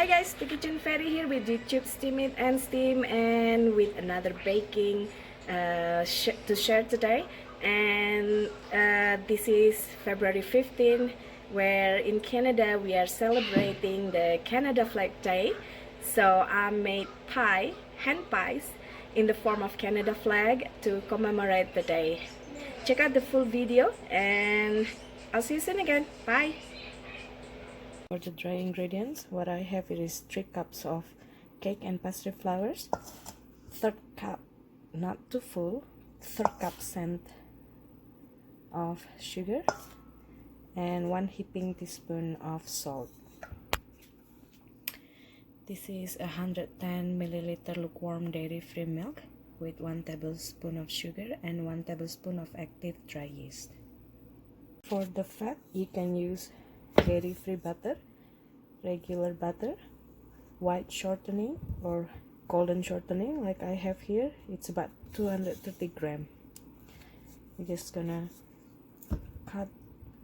Hi guys, the Kitchen Fairy here with YouTube Steam It and Steam, and with another baking to share today. And this is February 15, where in Canada we are celebrating the Canada Flag Day. So I made hand pies in the form of Canada flag to commemorate the day. Check out the full video and I'll see you soon again. Bye! For the dry ingredients, what I have is 3 cups of cake and pastry flours, third cup, not too full, third cup scent of sugar, and 1 heaping teaspoon of salt. This is 110 milliliter lukewarm dairy-free milk with 1 tablespoon of sugar and 1 tablespoon of active dry yeast. For the fat, you can use dairy-free butter, regular butter, white shortening or golden shortening like I have here. It's about 230 grams. We're just gonna cut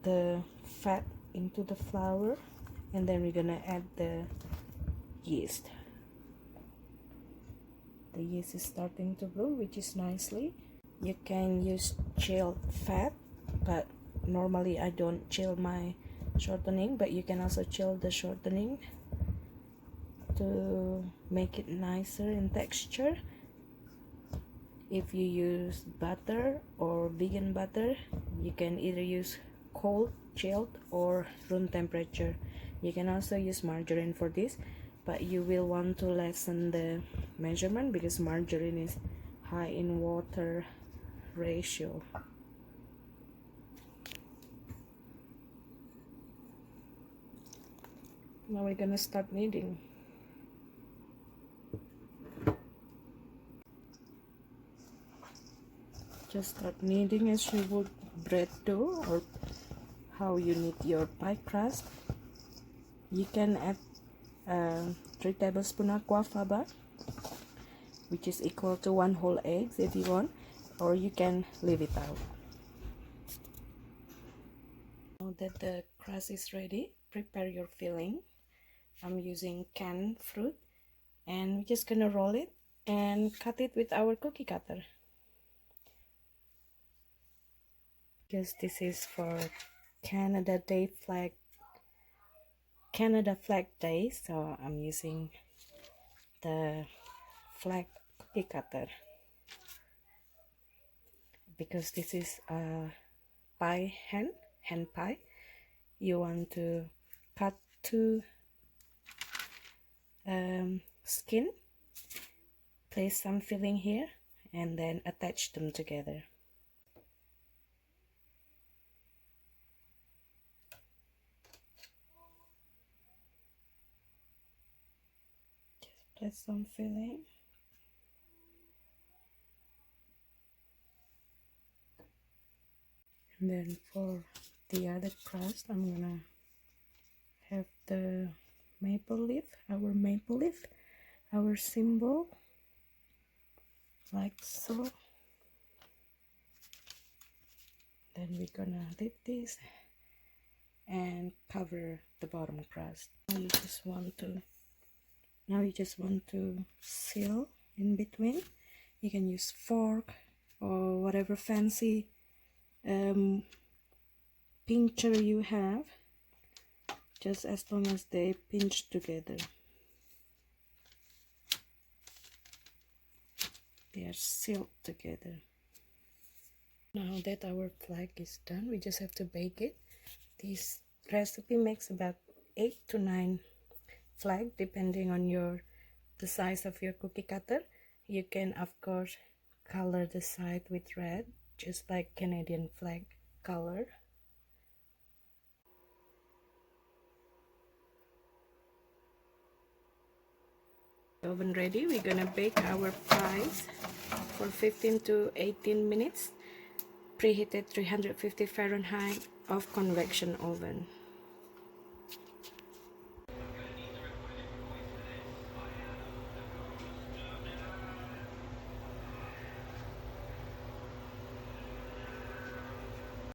the fat into the flour, and then we're gonna add the yeast. The yeast is starting to blow, which is nicely. You can use chilled fat, but normally I don't chill my shortening, but you can also chill the shortening to make it nicer in texture. If you use butter or vegan butter, you can either use cold, chilled, or room temperature. You can also use margarine for this, but you will want to lessen the measurement because margarine is high in water ratio. Now we're gonna start kneading. Just start kneading as you would bread dough or how you knead your pie crust. You can add 3 tablespoons aqua faba, which is equal to 1 whole egg if you want, or you can leave it out. Now that the crust is ready, prepare your filling. I'm using canned fruit, and we're just gonna roll it and cut it with our cookie cutter. Because this is for Canada Flag Day, so I'm using the flag cookie cutter. Because this is a hand pie, you want to cut 2 skin, place some filling here, and then attach them together. Just place some filling. And then for the other crust, I'm gonna have the maple leaf, our symbol, like so. Then we're gonna leave this and cover the bottom crust. Now you just want to seal in between. You can use fork or whatever fancy pincher you have, just as long as they pinch together. They are sealed together. Now that our flag is done, we just have to bake it. This recipe makes about 8 to 9 flag depending on the size of your cookie cutter. You can of course color the side with red, just like Canadian flag color. Oven ready. We're gonna bake our pies for 15 to 18 minutes, preheated 350 Fahrenheit of convection oven.